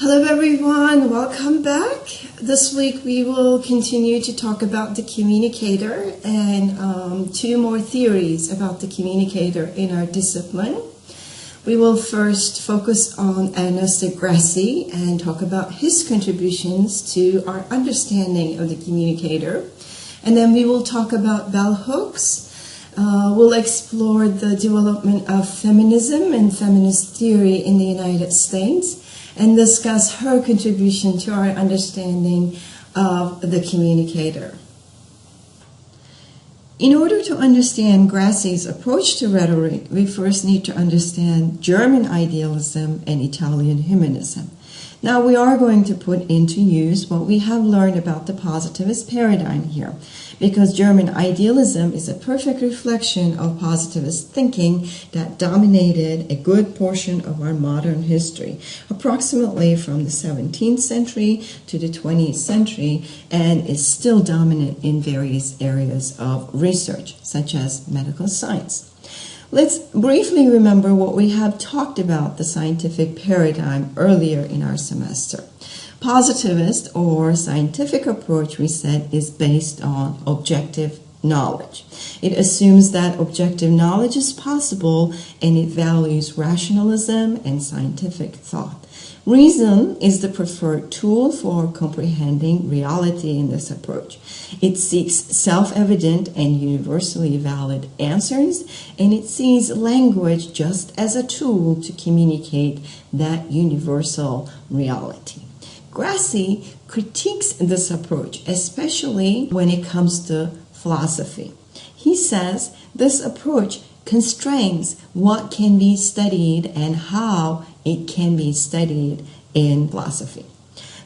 Hello everyone, welcome back. This week we will continue to talk about the communicator and two more theories about the communicator in our discipline. We will first focus on ErnestoGrassi and talk about his contributions to our understanding of the communicator. And then we will talk about bell hooks. We'll explore the development of feminism and feminist theory in the United States and discuss her contribution to our understanding of the communicator. In order to understand Grassi's approach to rhetoric, we first need to understand German idealism and Italian humanism. Now we are going to put into use what we have learned about the positivist paradigm here, because German idealism is a perfect reflection of positivist thinking that dominated a good portion of our modern history, approximately from the 17th century to the 20th century, and is still dominant in various areas of research, such as medical science. Let's briefly remember what we have talked about the scientific paradigm earlier in our semester. Positivist or scientific approach, we said, is based on objective knowledge. It assumes that objective knowledge is possible and it values rationalism and scientific thought. Reason is the preferred tool for comprehending reality in this approach. It seeks self-evident and universally valid answers, and it sees language just as a tool to communicate that universal reality. Grassi critiques this approach, especially when it comes to philosophy. He says this approach constrains what can be studied and how it can be studied in philosophy.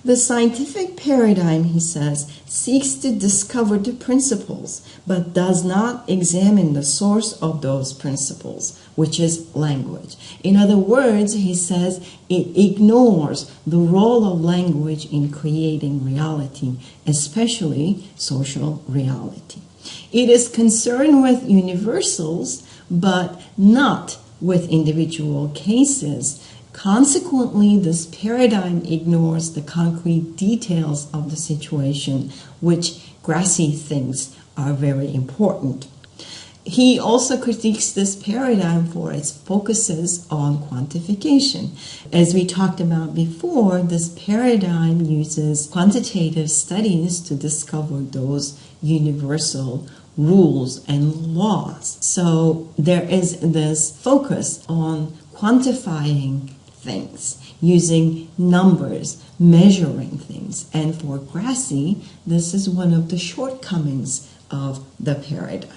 The scientific paradigm, he says, seeks to discover the principles, but does not examine the source of those principles, which is language. In other words, he says, it ignores the role of language in creating reality, especially social reality. It is concerned with universals, but not with individual cases. Consequently, this paradigm ignores the concrete details of the situation, which Grassi thinks are very important. He also critiques this paradigm for its focuses on quantification. As we talked about before, this paradigm uses quantitative studies to discover those universal rules and laws. So there is this focus on quantifying things, using numbers, measuring things. And for Grassi, this is one of the shortcomings of the paradigm.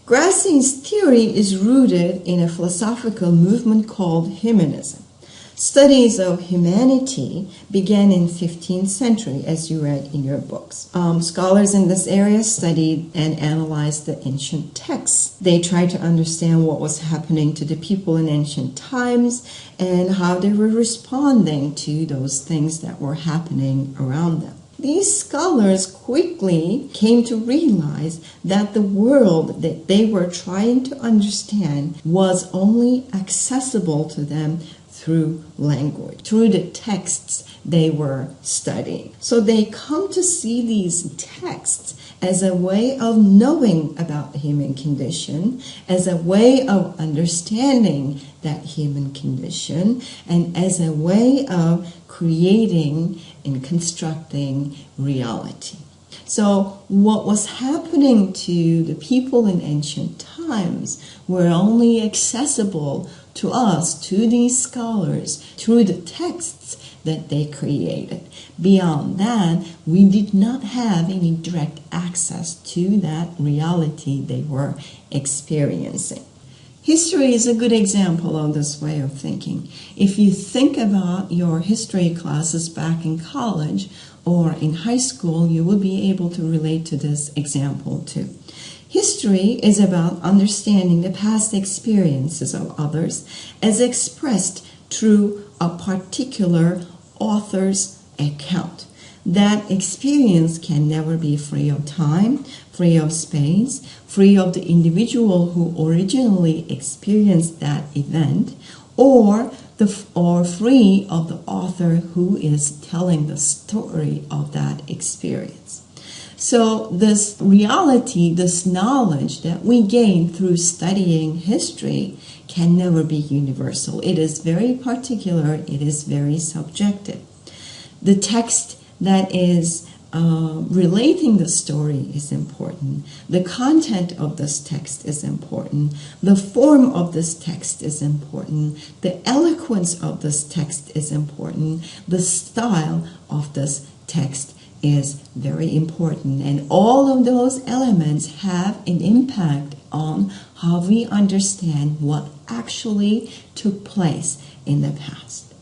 Grassi's theory is rooted in a philosophical movement called humanism. Studies of humanity began in the 15th century, as you read in your books. Scholars in this area studied and analyzed the ancient texts. They tried to understand what was happening to the people in ancient times and how they were responding to those things that were happening around them. These scholars quickly came to realize that the world that they were trying to understand was only accessible to them through language, through the texts they were studying. So they come to see these texts as a way of knowing about the human condition, as a way of understanding that human condition, and as a way of creating and constructing reality. So what was happening to the people in ancient times were only accessible to us, to these scholars, through the texts that they created. Beyond that, we did not have any direct access to that reality they were experiencing. History is a good example of this way of thinking. If you think about your history classes back in college or in high school, you will be able to relate to this example too. History is about understanding the past experiences of others as expressed through a particular author's account. That experience can never be free of time, free of space, free of the individual who originally experienced that event, or or free of the author who is telling the story of that experience. So this reality, this knowledge that we gain through studying history can never be universal. It is very particular, it is very subjective. The text that is relating the story is important. The content of this text is important. The form of this text is important. The eloquence of this text is important. The style of this text is very important. And all of those elements have an impact on how we understand what actually took place in the past.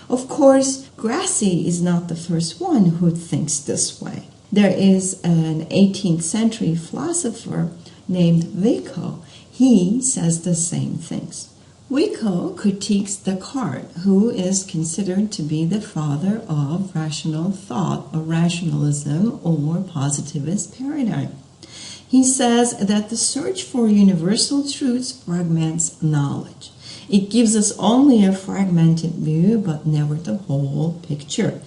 Of course, Grassi is not the first one who thinks this way. There is an 18th century philosopher named Vico. He says the same things. Vico critiques Descartes, who is considered to be the father of rational thought, or rationalism, or positivist paradigm. He says that the search for universal truths fragments knowledge. It gives us only a fragmented view, but never the whole picture.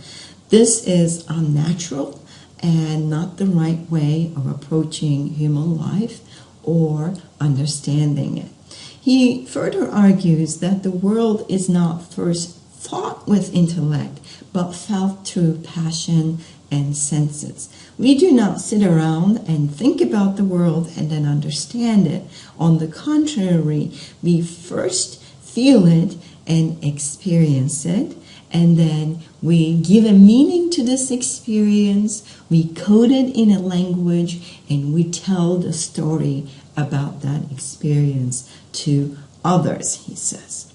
This is unnatural and not the right way of approaching human life or understanding it. He further argues that the world is not first thought with intellect, but felt through passion and senses. We do not sit around and think about the world and then understand it. On the contrary, we first feel it and experience it, and then we give a meaning to this experience, we code it in a language, and we tell the story about that experience to others, he says.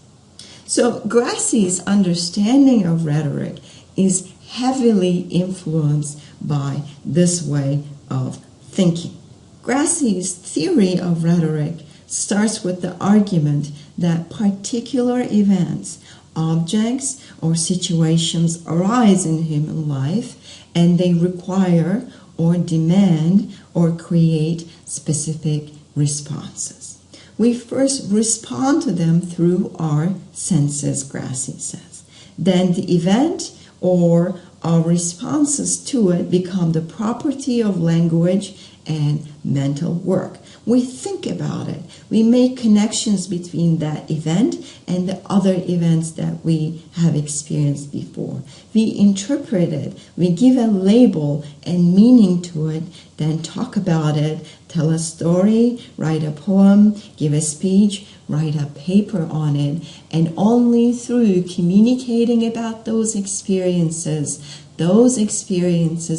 So Grassi's understanding of rhetoric is heavily influenced by this way of thinking. Grassi's theory of rhetoric starts with the argument that particular events, objects, or situations arise in human life, and they require or demand or create specific responses. We first respond to them through our senses, Grassi says. Then the event or our responses to it become the property of language and mental work. We think about it. We make connections between that event and the other events that we have experienced before. We interpret it. We give a label and meaning to it, then talk about it, tell a story, write a poem, give a speech, write a paper on it, and only through communicating about those experiences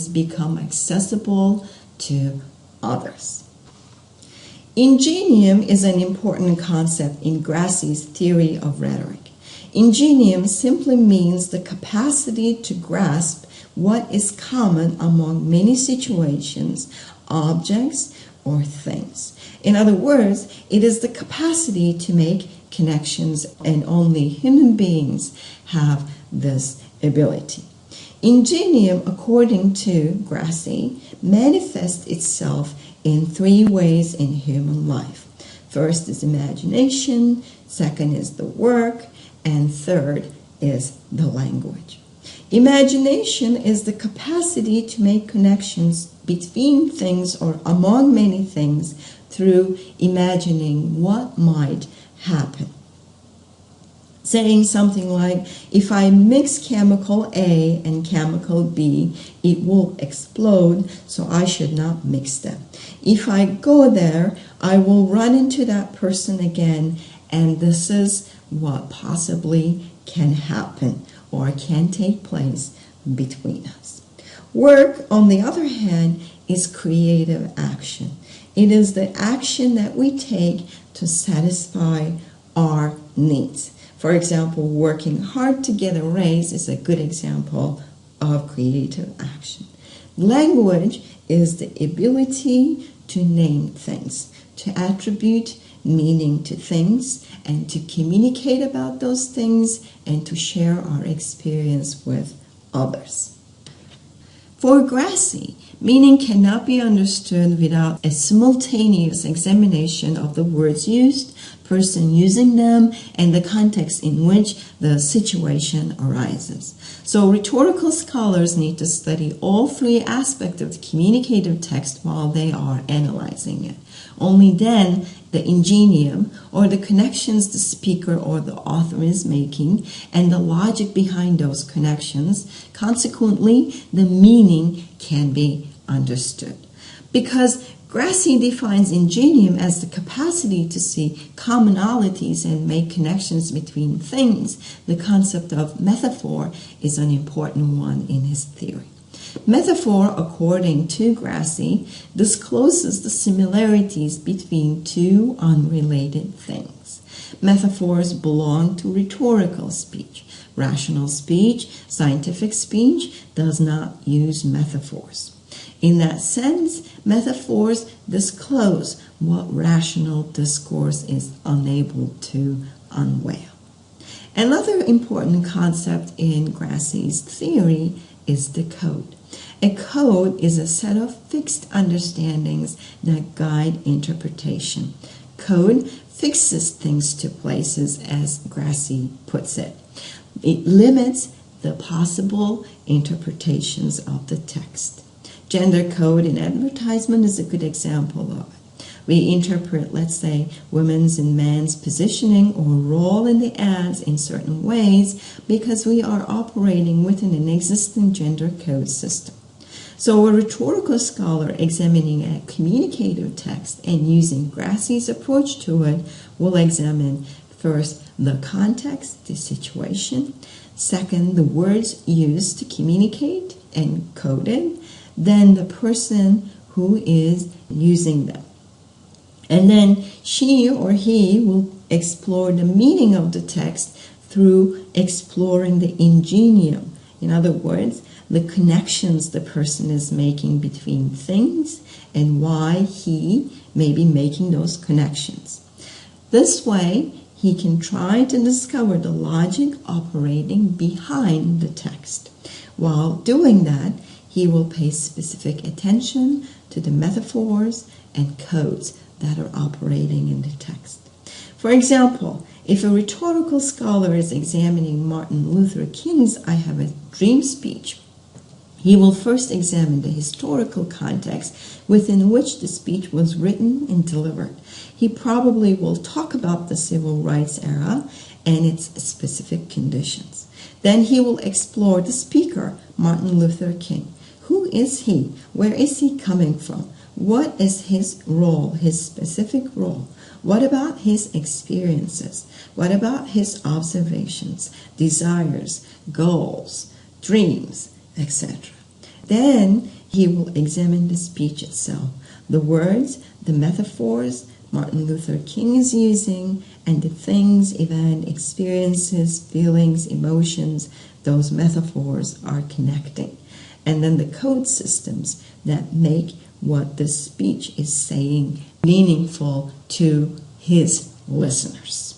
become accessible to others. Ingenium is an important concept in Grassi's theory of rhetoric. Ingenium simply means the capacity to grasp what is common among many situations, objects, or things. In other words, it is the capacity to make connections, and only human beings have this ability. Ingenium, according to Grassi, manifests itself in three ways in human life. First is imagination, second is the work, and third is the language. Imagination is the capacity to make connections between things or among many things through imagining what might happen. Saying something like, if I mix chemical A and chemical B, it will explode, so I should not mix them. If I go there, I will run into that person again, and this is what possibly can happen or can take place between us. Work, on the other hand, is creative action. It is the action that we take to satisfy our needs. For example, working hard to get a raise is a good example of creative action. Language is the ability to name things, to attribute meaning to things, and to communicate about those things, and to share our experience with others. For Grassi, meaning cannot be understood without a simultaneous examination of the words used, person using them, and the context in which the situation arises. So rhetorical scholars need to study all three aspects of the communicative text while they are analyzing it. Only then the ingenium, or the connections the speaker or the author is making, and the logic behind those connections, consequently the meaning can be understood. Because Grassi defines ingenium as the capacity to see commonalities and make connections between things. The concept of metaphor is an important one in his theory. Metaphor, according to Grassi, discloses the similarities between two unrelated things. Metaphors belong to rhetorical speech. Rational speech, scientific speech, does not use metaphors. In that sense, metaphors disclose what rational discourse is unable to unveil. Another important concept in Grassi's theory is the code. A code is a set of fixed understandings that guide interpretation. Code fixes things to places, as Grassi puts it. It limits the possible interpretations of the text. Gender code in advertisement is a good example of it. We interpret, let's say, women's and men's positioning or role in the ads in certain ways because we are operating within an existing gender code system. So a rhetorical scholar examining a communicative text and using Grassi's approach to it will examine first the context, the situation, second the words used to communicate and coded, then the person who is using them. And then she or he will explore the meaning of the text through exploring the ingenium. In other words, the connections the person is making between things and why he may be making those connections. This way, he can try to discover the logic operating behind the text. While doing that, he will pay specific attention to the metaphors and codes that are operating in the text. For example, if a rhetorical scholar is examining Martin Luther King's "I Have a Dream" speech, he will first examine the historical context within which the speech was written and delivered. He probably will talk about the civil rights era and its specific conditions. Then he will explore the speaker, Martin Luther King. Who is he? Where is he coming from? What is his role, his specific role? What about his experiences? What about his observations, desires, goals, dreams, etc.? Then he will examine the speech itself, the words, the metaphors Martin Luther King is using, and the things, events, experiences, feelings, emotions those metaphors are connecting. And then the code systems that make what the speech is saying meaningful to his listeners.